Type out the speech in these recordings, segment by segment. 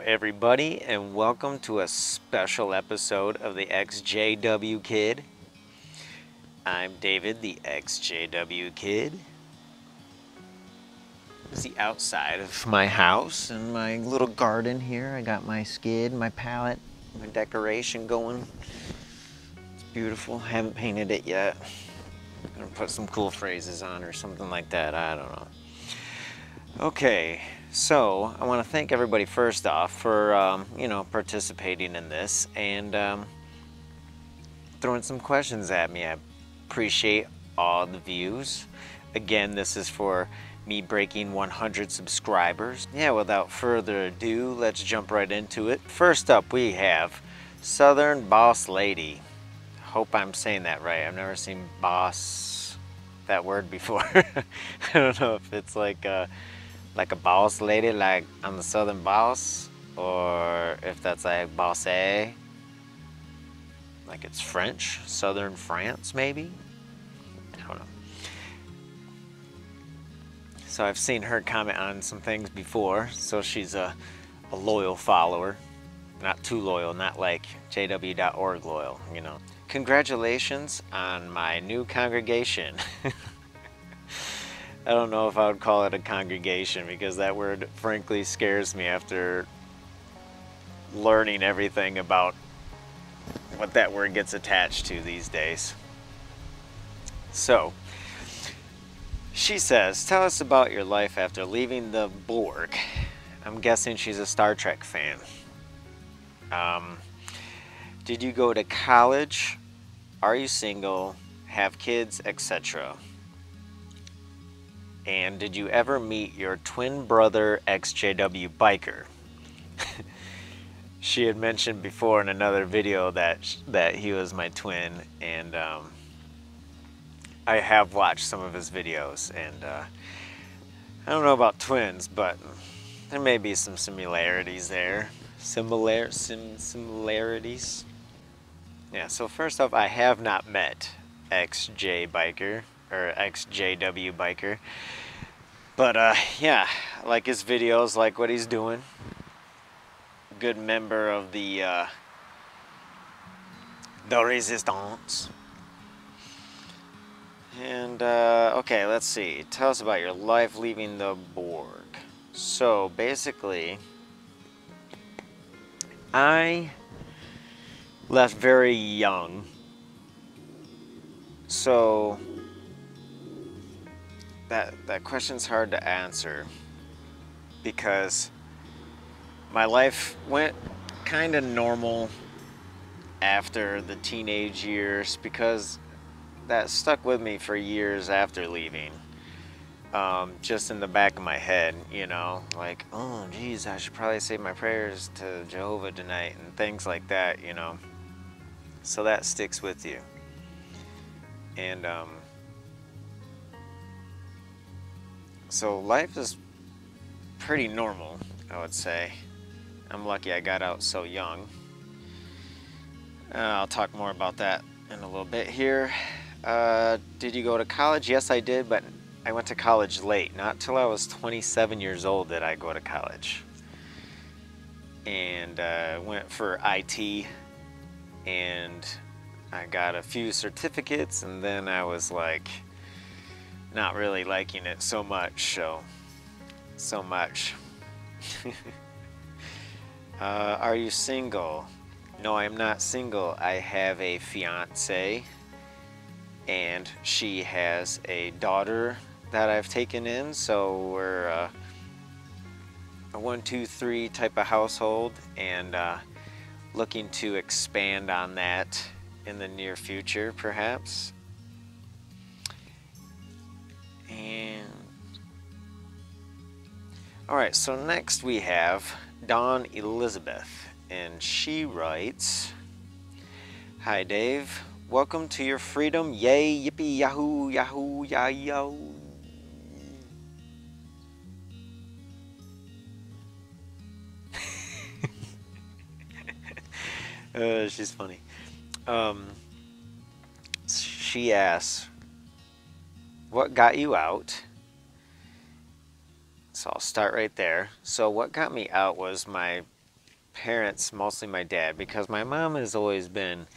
everybody, and welcome to a special episode of the XJW Kid. I'm David, the XJW Kid. This is the outside of my house and my little garden here. I got my skid, my palette, my decoration going. It's beautiful. Haven't painted it yet. I'm gonna put some cool phrases on or something like that. I don't know. Okay. So, I want to thank everybody first off for, participating in this and throwing some questions at me. I appreciate all the views. Again, this is for me breaking 100 subscribers. Yeah, without further ado, let's jump right into it. First up, we have Southern Boss Lady. Hope I'm saying that right. I've never seen boss, that word before. I don't know if it's like a boss lady, like I'm the Southern boss, or if that's like bossé, like it's French, Southern France maybe. I don't know. So I've seen her comment on some things before, so she's a loyal follower. Not too loyal, not like jw.org loyal, you know. Congratulations on my new congregation. I don't know if I would call it a congregation because that word frankly scares me after learning everything about what that word gets attached to these days. So, she says, tell us about your life after leaving the Borg. I'm guessing she's a Star Trek fan. Did you go to college? Are you single? Have kids, etc.? And did you ever meet your twin brother XJW biker? She had mentioned before in another video that he was my twin, and I have watched some of his videos, and I don't know about twins, but there may be some similarities there. Similarities. Yeah, so first off, I have not met XJ biker or XJW biker. But yeah, I like his videos, like what he's doing. Good member of the Resistance. And okay, let's see. Tell us about your life leaving the Borg. So basically, I left very young. So that question's hard to answer because my life went kind of normal after the teenage years because that stuck with me for years after leaving. Just in the back of my head, you know, like, oh geez, I should probably say my prayers to Jehovah tonight and things like that, you know. So that sticks with you. And so life is pretty normal, I would say. I'm lucky I got out so young. I'll talk more about that in a little bit here. Did you go to college? Yes, I did, but I went to college late. Not till I was 27 years old did I go to college. And went for IT, and I got a few certificates, and then I was like, not really liking it so much, so much. Are you single? No, I'm not single. I have a fiance, and she has a daughter that I've taken in, so we're a 1, 2, 3 type of household, and looking to expand on that in the near future, perhaps. And alright, so next we have Dawn Elizabeth, and she writes, hi Dave, welcome to your freedom, yay, yippee, yahoo, yahoo, yah-yo. She's funny. She asks, what got you out? So I'll start right there. So what got me out was my parents, mostly my dad, because my mom has always been,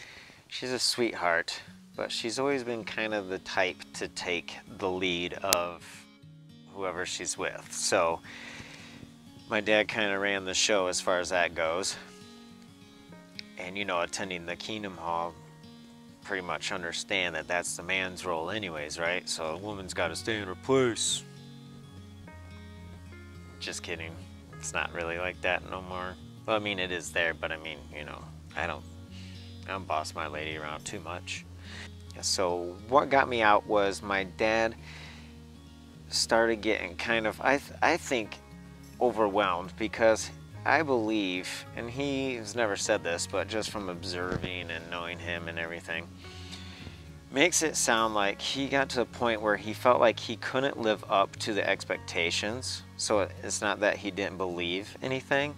she's a sweetheart, but she's always been kind of the type to take the lead of whoever she's with. So my dad kind of ran the show as far as that goes. And you know, attending the Kingdom Hall, pretty much understand that that's the man's role anyways, right? So a woman's got to stay in her place. Just kidding. It's not really like that no more. Well, I mean, it is there, but I mean, you know, I don't boss my lady around too much. So what got me out was my dad started getting kind of, I think, overwhelmed, because I believe, and he's never said this, but just from observing and knowing him and everything, makes it sound like he got to a point where he felt like he couldn't live up to the expectations. So it's not that he didn't believe anything.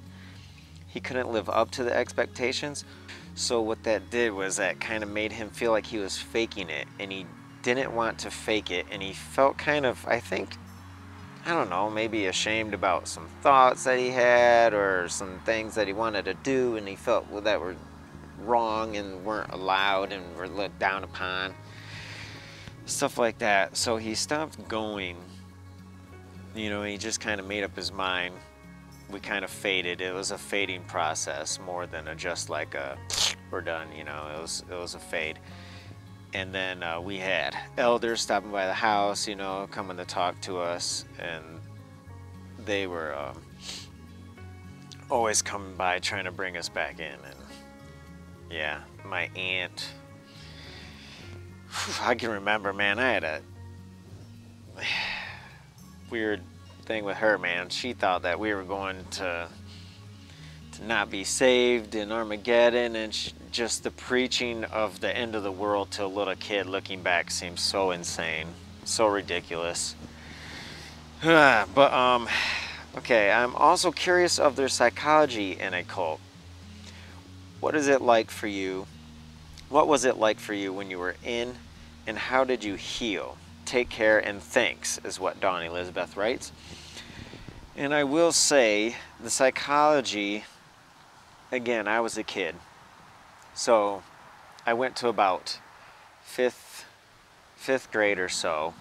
He couldn't live up to the expectations. So what that did was that kind of made him feel like he was faking it, and he didn't want to fake it, and he felt kind of, I think, I don't know, maybe ashamed about some thoughts that he had or some things that he wanted to do, and he felt that were wrong and weren't allowed and were looked down upon, stuff like that. So he stopped going. You know, he just kind of made up his mind. We kind of faded. It was a fading process more than just like a we're done, you know. It was a fade. And then we had elders stopping by the house, you know, coming to talk to us, and they were always coming by trying to bring us back in. And yeah, my aunt, I can remember, man, I had a weird thing with her, man. She thought that we were going to not be saved in Armageddon, and just the preaching of the end of the world to a little kid looking back seems so insane, so ridiculous. But okay, I'm also curious of their psychology in a cult. What is it like for you? What was it like for you when you were in, and how did you heal? Take care and thanks, is what Dawn Elizabeth writes. And I will say, the psychology, again, I was a kid. So I went to about fifth grade or so.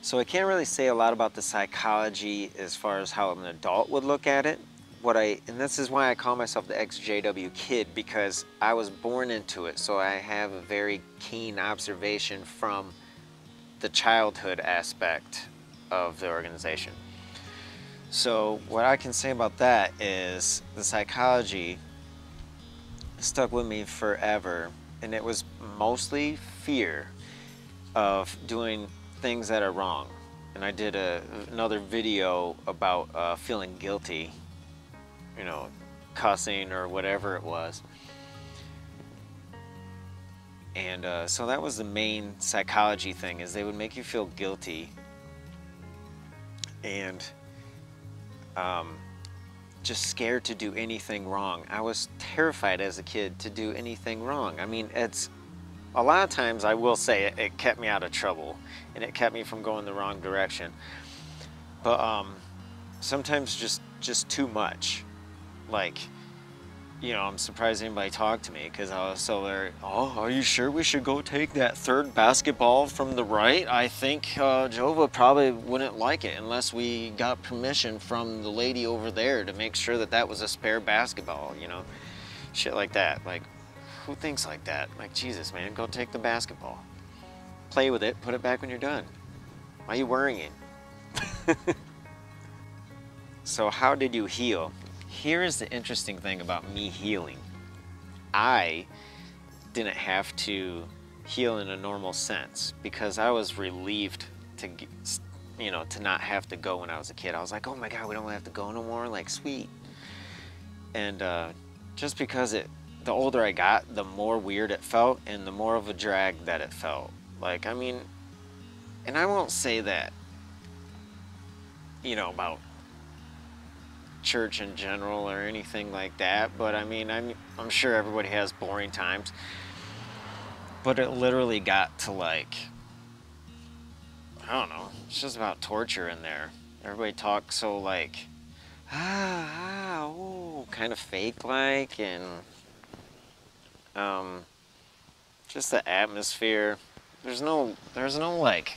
So I can't really say a lot about the psychology as far as how an adult would look at it. And this is why I call myself the ex-JW kid, because I was born into it. So I have a very keen observation from the childhood aspect of the organization. So what I can say about that is the psychology stuck with me forever, and it was mostly fear of doing things that are wrong. And I did another video about feeling guilty, you know, cussing or whatever it was. And so that was the main psychology thing, is they would make you feel guilty and just scared to do anything wrong. I was terrified as a kid to do anything wrong. I mean, it's a lot of times, I will say, it kept me out of trouble, and it kept me from going the wrong direction. But sometimes just too much. Like, you know, I'm surprised anybody talked to me, because I was so there, oh, are you sure we should go take that third basketball from the right? I think Jehovah probably wouldn't like it unless we got permission from the lady over there to make sure that that was a spare basketball, you know? Shit like that. Like, who thinks like that? Like, Jesus, man, go take the basketball. Play with it, put it back when you're done. Why are you worrying? So how did you heal? Here is the interesting thing about me healing. I didn't have to heal in a normal sense, because I was relieved to, you know, to not have to go when I was a kid. I was like, oh my God, we don't have to go no more, like, sweet. And just because the older I got, the more weird it felt, and the more of a drag that it felt. Like, I mean, and I won't say that, you know, about church in general or anything like that, but I mean, I'm sure everybody has boring times, but it literally got to, like, I don't know, it's just about torture in there. Everybody talks so, like, kind of fake like, and um, just the atmosphere. There's no like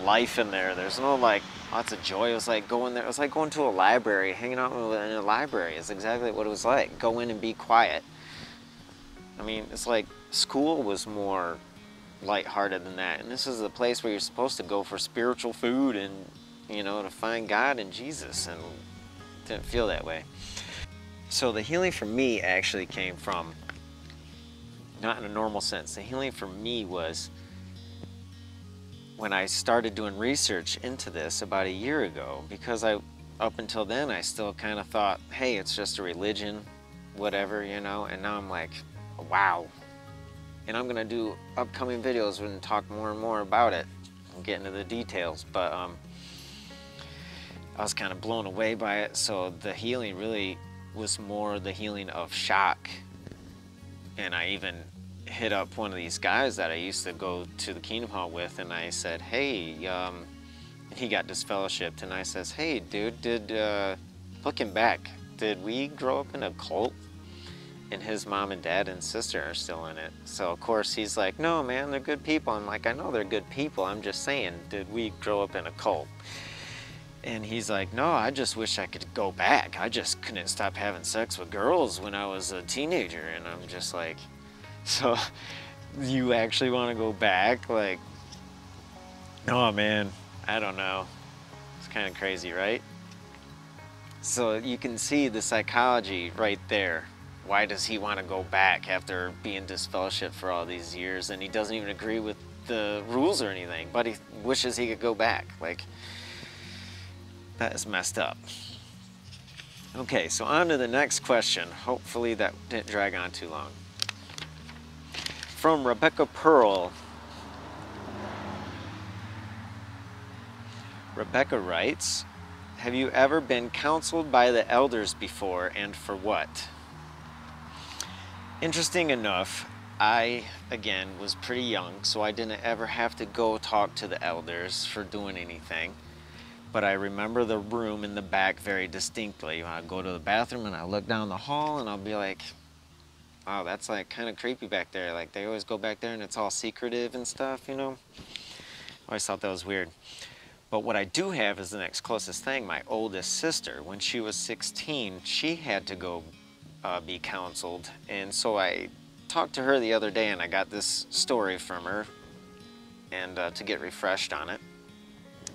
life in there. There's no like lots of joy. It was like going there. It was like going to a library, hanging out in a library. It's exactly what it was like. Go in and be quiet. I mean, it's like school was more lighthearted than that, and this is a place where you're supposed to go for spiritual food and to find God and Jesus, and it didn't feel that way. So the healing for me actually came from not in a normal sense. The healing for me was when I started doing research into this about a year ago, because up until then I still kind of thought, hey, it's just a religion, whatever, and now I'm like, wow. And I'm gonna do upcoming videos and talk more and more about it and get into the details, but I was kind of blown away by it. So the healing really was more the healing of shock. And I even hit up one of these guys that I used to go to the Kingdom Hall with, and I said, hey, he got disfellowshipped, and I says, hey dude, looking back, did we grow up in a cult? And his mom and dad and sister are still in it. So of course he's like, no man, they're good people. I'm like, I know they're good people, I'm just saying, did we grow up in a cult? And he's like, no, I just wish I could go back. I just couldn't stop having sex with girls when I was a teenager. And I'm just like, so you actually want to go back? Like, oh man, I don't know. It's kind of crazy, right? So you can see the psychology right there. Why does he want to go back after being disfellowshipped for all these years? And he doesn't even agree with the rules or anything, but he wishes he could go back. Like, that is messed up. Okay, so on to the next question. Hopefully that didn't drag on too long. From Rebecca Pearl. Rebecca writes, have you ever been counseled by the elders before, and for what? Interesting enough, I, again, was pretty young, so I didn't ever have to go talk to the elders for doing anything. But I remember the room in the back very distinctly. When I go to the bathroom and I look down the hall and I'll be like, wow, that's like kind of creepy back there. Like they always go back there and it's all secretive and stuff, I always thought that was weird. But what I do have is the next closest thing. My oldest sister, when she was 16, she had to go be counseled. And so I talked to her the other day and I got this story from her and to get refreshed on it.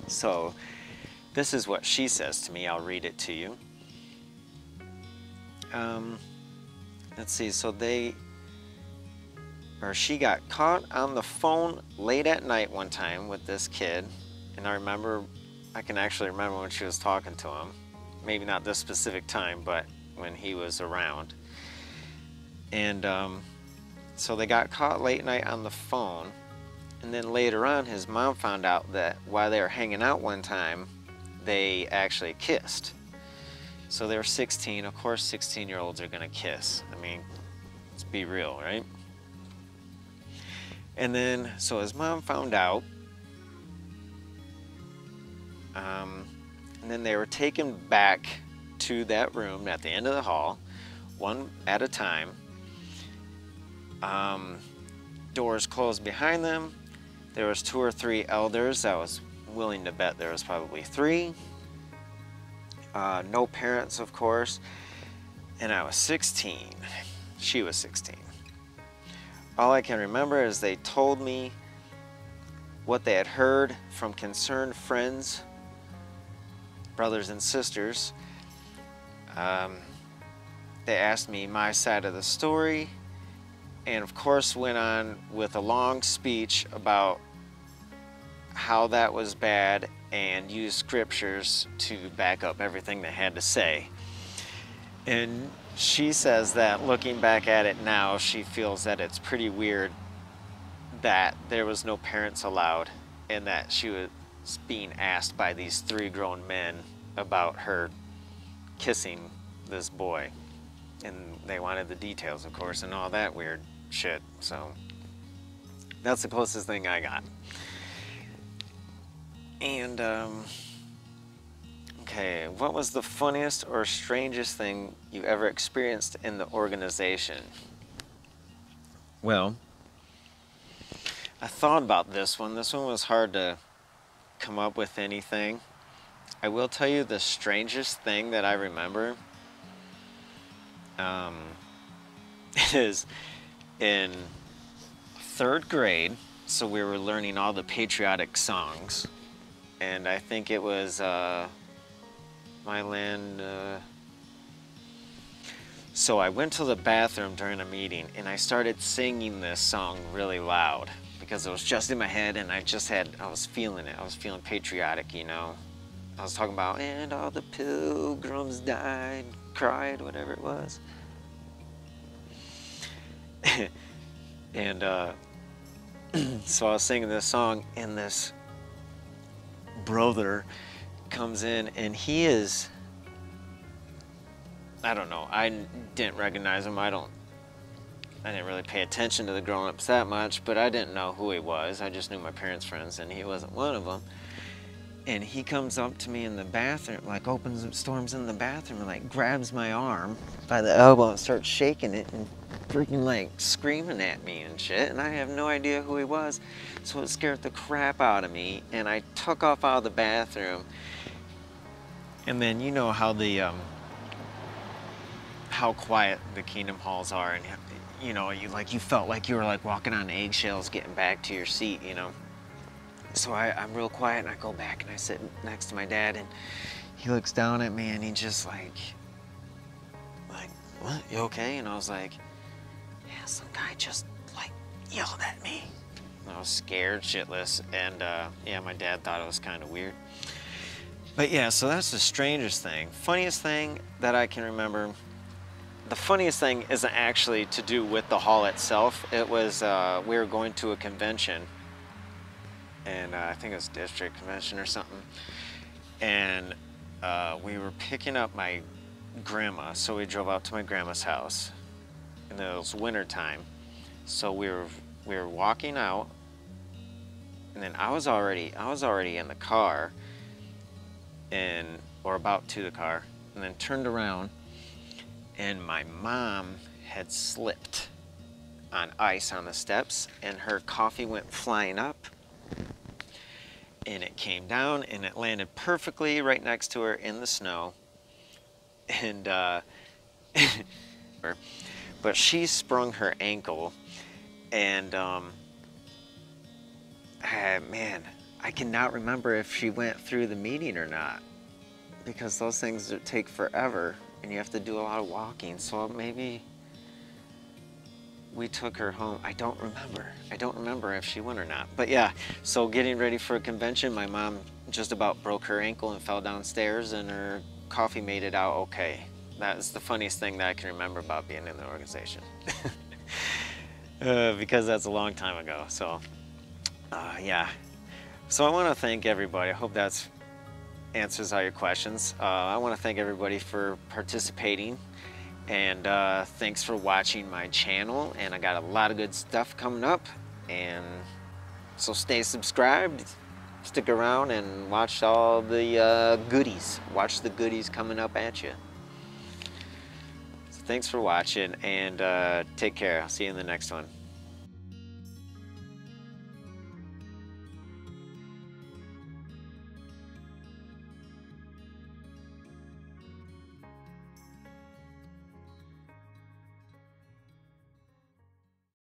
So this is what she says to me. I'll read it to you. Let's see, so she got caught on the phone late at night one time with this kid, and I can actually remember when she was talking to him. Maybe not this specific time, but when he was around. And so they got caught late night on the phone, and then later on his mom found out that while they were hanging out one time, they actually kissed. So they were 16. Of course 16-year-olds are gonna kiss. I mean, let's be real, right? And then, so his mom found out, and then they were taken back to that room at the end of the hall, one at a time. Doors closed behind them. There was 2 or 3 elders. I was willing to bet there was probably 3. No parents, of course. And I was 16. She was 16. All I can remember is they told me what they had heard from concerned friends, brothers and sisters. They asked me my side of the story, and of course went on with a long speech about how that was bad and used scriptures to back up everything they had to say. And she says that looking back at it now, she feels that it's pretty weird that there was no parents allowed and that she was being asked by these 3 grown men about her kissing this boy. And they wanted the details, of course, and all that weird shit. So that's the closest thing I got. And Okay, what was the funniest or strangest thing you ever experienced in the organization? Well, I thought about this one. This one was hard to come up with anything. I will tell you the strangest thing that I remember um, is in 3rd grade. So we were learning all the patriotic songs, and I think it was My Land. So I went to the bathroom during a meeting and I started singing this song really loud because it was just in my head and I was feeling it. I was feeling patriotic, you know. I was talking about, and all the pilgrims died, cried, whatever it was. And so I was singing this song, and this brother comes in, and he is, I don't know, I didn't recognize him. I didn't really pay attention to the grown-ups that much, but I didn't know who he was. I just knew my parents' friends, and he wasn't one of them. And he comes up to me in the bathroom, like storms in the bathroom, and like grabs my arm by the elbow and starts shaking it and freaking like screaming at me and shit. And I have no idea who he was, so it scared the crap out of me. And I took off out of the bathroom. And then you know how how quiet the Kingdom Halls are, and you know, you felt like you were like walking on eggshells getting back to your seat, you know. So I'm real quiet, and I go back and I sit next to my dad, and he looks down at me and he just like, what, you okay? And I was like, yeah, some guy just like yelled at me. And I was scared shitless, and yeah, my dad thought it was kind of weird. But yeah, so that's the strangest thing. Funniest thing that I can remember, the funniest thing isn't actually to do with the hall itself. It was, we were going to a convention, and I think it was district convention or something. And we were picking up my grandma, so we drove out to my grandma's house, and it was winter time. So we were walking out, and then I was already in the car, or about to the car, and then turned around, and my mom had slipped on ice on the steps, and her coffee went flying up, and it came down, and it landed perfectly right next to her in the snow. And but she sprung her ankle, and man, I cannot remember if she went through the meeting or not, because those things take forever and you have to do a lot of walking. So maybe we took her home. I don't remember if she went or not. But yeah, so getting ready for a convention, my mom just about broke her ankle and fell downstairs, and her coffee made it out okay. That's the funniest thing that I can remember about being in the organization. Because that's a long time ago. So yeah. So I want to thank everybody. I hope that answers all your questions. I want to thank everybody for participating, and thanks for watching my channel. And I got a lot of good stuff coming up, and so stay subscribed, stick around, and watch all the goodies. Watch the goodies coming up at you. So thanks for watching, and take care. I'll see you in the next one.